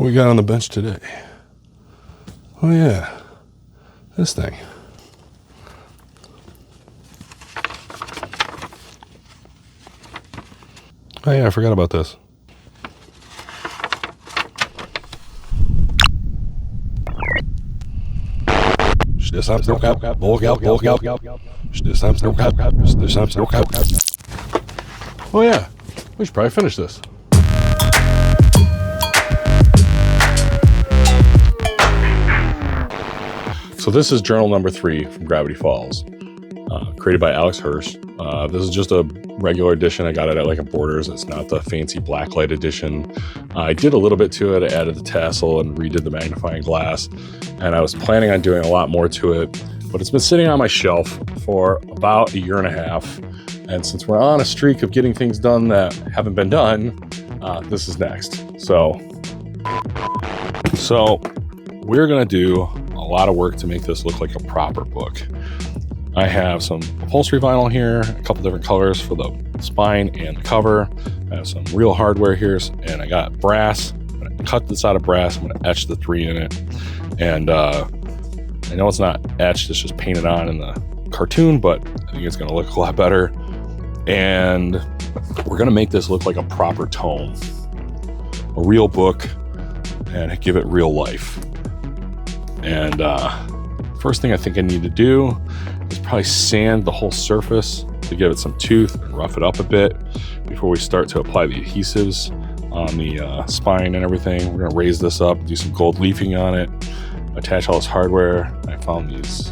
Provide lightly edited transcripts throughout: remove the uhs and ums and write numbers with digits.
What we got on the bench today? Oh yeah, this thing. Oh yeah, I forgot about this. Oh yeah, we should probably finish this. So this is journal number 3 from Gravity Falls, created by Alex Hirsch. This is just a regular edition. I got it at like a Borders. It's not the fancy blacklight edition. I did a little bit to it. I added the tassel and redid the magnifying glass. And I was planning on doing a lot more to it, but it's been sitting on my shelf for about a year and a half. And since we're on a streak of getting things done that haven't been done, this is next. So we're gonna do a lot of work to make this look like a proper book. I have some upholstery vinyl here, a couple different colors for the spine and the cover. I have some real hardware here, and I got brass. I'm gonna cut this out of brass. I'm gonna etch the 3 in it. And I know it's not etched, it's just painted on in the cartoon, but I think it's gonna look a lot better. And we're gonna make this look like a proper tome, a real book, and give it real life. And first thing I think I need to do is probably sand the whole surface to give it some tooth and rough it up a bit before we start to apply the adhesives on the spine and everything. We're gonna raise this up, do some gold leafing on it, attach all this hardware. I found these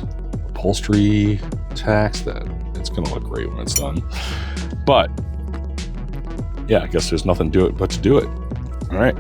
upholstery tacks that it's gonna look great when it's done. But yeah, I guess there's nothing to do it but to do it. All right.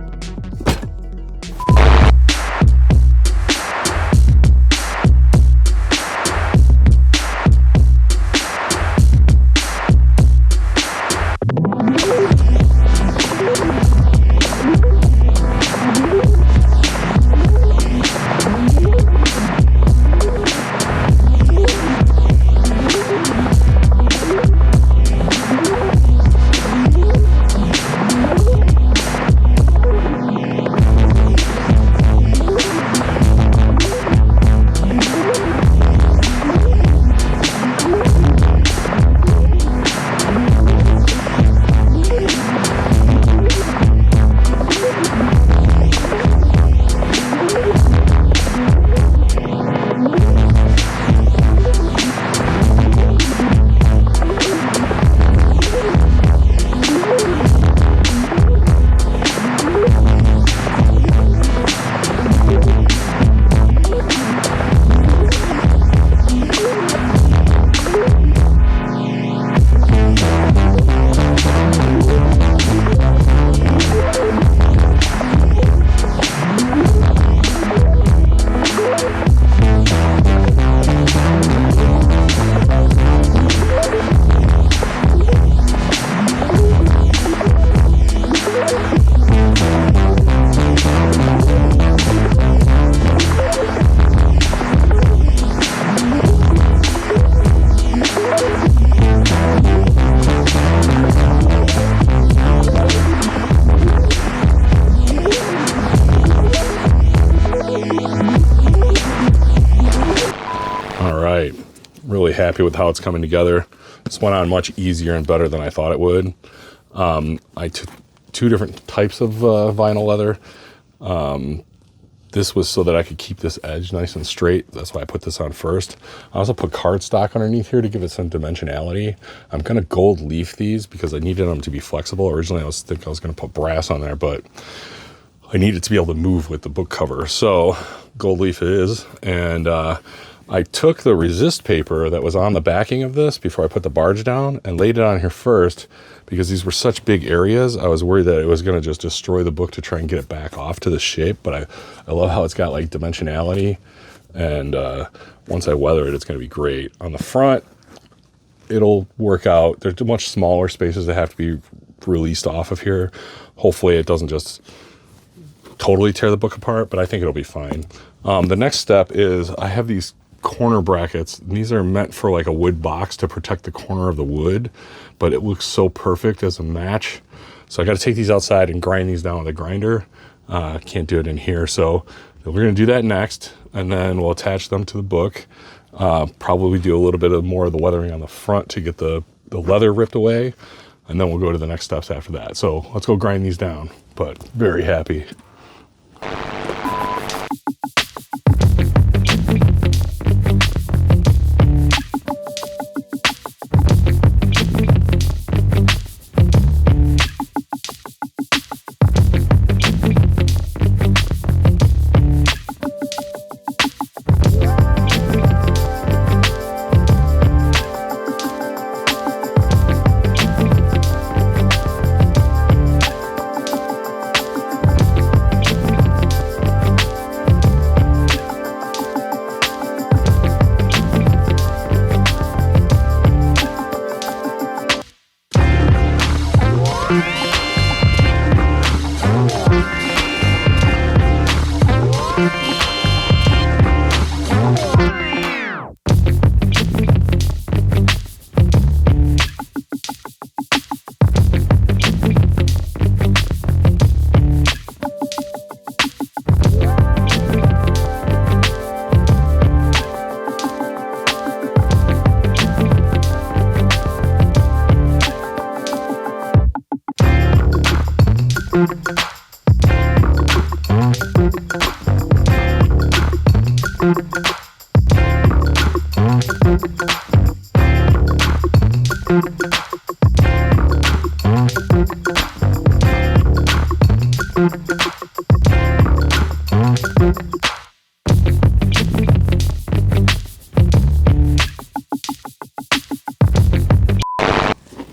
Really happy with how it's coming together. This went on much easier and better than I thought it would. I took 2 different types of vinyl leather. This was so that I could keep this edge nice and straight. That's why I put this on first. I also put cardstock underneath here to give it some dimensionality. I'm gonna gold leaf these because I needed them to be flexible. Originally I was thinking I was gonna put brass on there, but I needed to be able to move with the book cover. So gold leaf it is. And I took the resist paper that was on the backing of this before I put the barge down and laid it on here first because these were such big areas. I was worried that it was going to just destroy the book to try and get it back off to the shape, but I love how it's got like dimensionality, and once I weather it, it's going to be great. On the front, it'll work out. There's much smaller spaces that have to be released off of here. Hopefully it doesn't just totally tear the book apart, but I think it'll be fine. The next step is I have these corner brackets, and these are meant for like a wood box to protect the corner of the wood, but it looks so perfect as a match. So I got to take these outside and grind these down with a grinder. Can't do it in here. So we're going to do that next, and then we'll attach them to the book. Probably do a little bit of more of the weathering on the front to get the leather ripped away, and then we'll go to the next steps after that. So let's go grind these down, but very happy.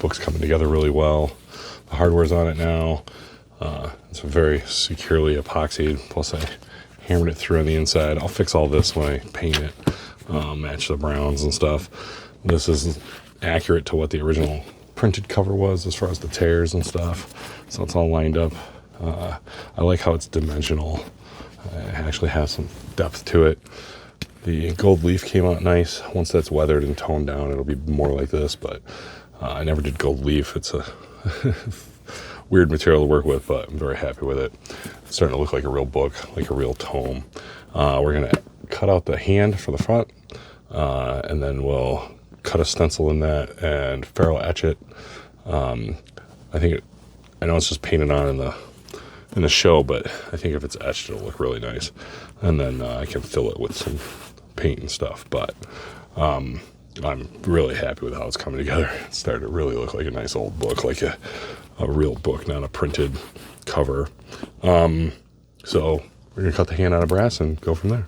Book's coming together really well. The hardware's on it now. It's very securely epoxied. Plus I hammered it through on the inside. I'll fix all this when I paint it, match the browns and stuff. This is accurate to what the original printed cover was as far as the tears and stuff. So it's all lined up. I like how it's dimensional. It actually has some depth to it. The gold leaf came out nice. Once that's weathered and toned down, it'll be more like this, but I never did gold leaf. It's a weird material to work with, but I'm very happy with it. It's starting to look like a real book, like a real tome. We're going to cut out the hand for the front, and then we'll cut a stencil in that and ferrule etch it. I know it's just painted on in the show, but I think if it's etched, it'll look really nice. And then I can fill it with some paint and stuff, but I'm really happy with how it's coming together. It's starting to really look like a nice old book, like a real book, not a printed cover. So we're gonna cut the hand out of brass and go from there.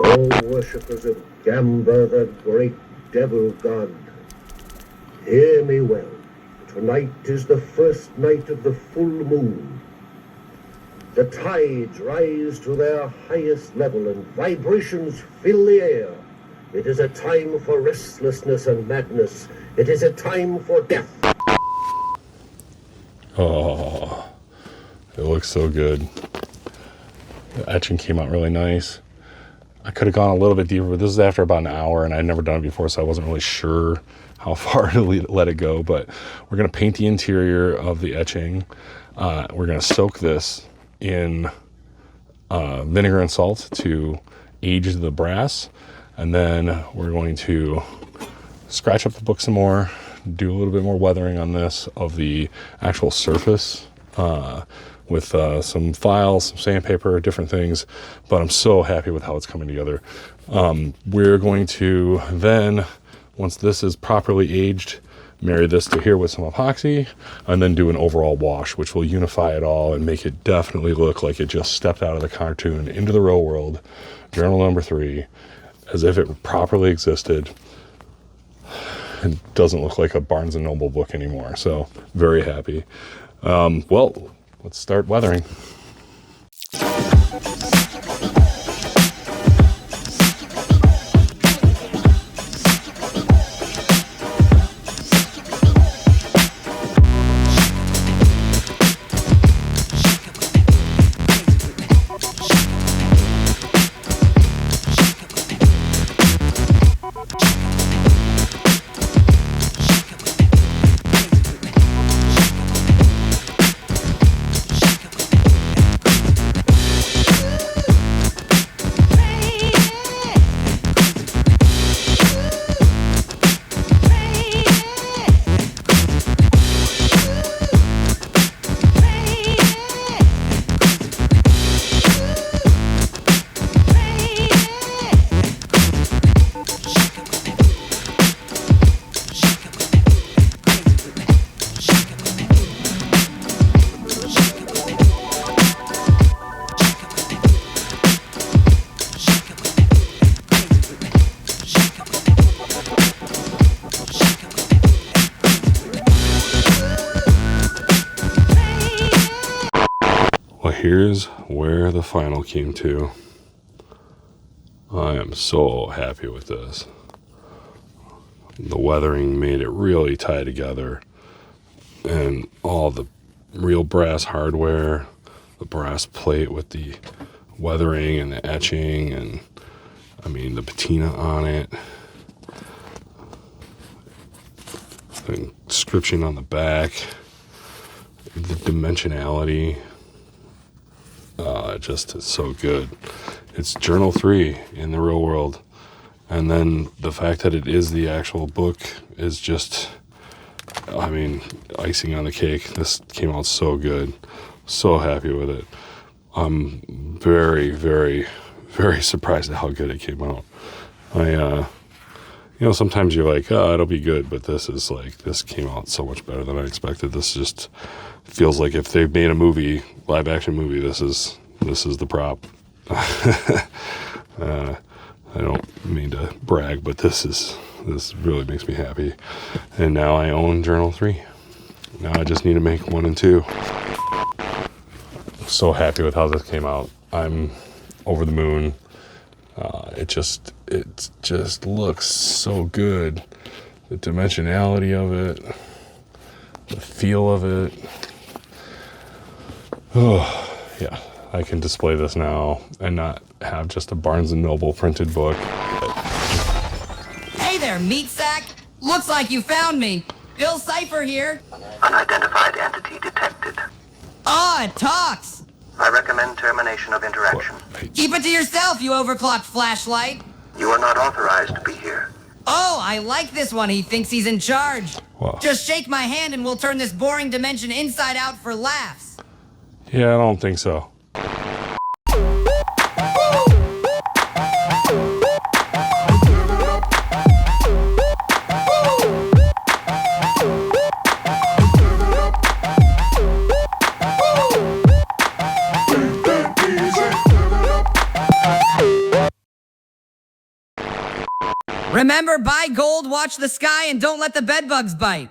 All worshippers of Gamba, the great devil god, hear me well. Tonight is the first night of the full moon. The tides rise to their highest level and vibrations fill the air. It is a time for restlessness and madness. It is a time for death. Oh, it looks so good. The etching came out really nice. I could have gone a little bit deeper, but this is after about an hour, and I'd never done it before, so I wasn't really sure how far to let it go. But we're going to paint the interior of the etching. We're going to soak this in vinegar and salt to age the brass, and then we're going to scratch up the book some more, do a little bit more weathering on this of the actual surface with some files, some sandpaper, different things. But I'm so happy with how it's coming together. We're going to then, once this is properly aged, marry this to here with some epoxy, and then do an overall wash, which will unify it all and make it definitely look like it just stepped out of the cartoon into the real world, journal number 3, as if it properly existed. It doesn't look like a Barnes & Noble book anymore, so very happy. Well, let's start weathering. Well, here's where the final came to. I am so happy with this. The weathering made it really tie together, and all the real brass hardware, the brass plate with the weathering and the etching, and I mean the patina on it, the inscription on the back, the dimensionality. Just is so good. It's journal 3 in the real world, and then the fact that it is the actual book is just, I mean, icing on the cake. This came out so good. So happy with it. I'm very, very, very surprised at how good it came out. Sometimes you're like, oh, it'll be good, but this came out so much better than I expected. This just feels like if they made a movie, live action movie, this is the prop. I don't mean to brag, but this really makes me happy. And now I own Journal 3. Now I just need to make 1 and 2. So happy with how this came out. I'm over the moon. It just looks so good. The dimensionality of it, the feel of it. Oh, yeah. I can display this now and not have just a Barnes & Noble printed book. Hey there, meat sack. Looks like you found me. Bill Cipher here. Unidentified entity detected. Oh, it talks. I recommend termination of interaction. Keep it to yourself, you overclocked flashlight. You are not authorized to be here. Oh, I like this one. He thinks he's in charge. Wow. Just shake my hand and we'll turn this boring dimension inside out for laughs. Yeah, I don't think so. Remember, buy gold, watch the sky, and don't let the bedbugs bite.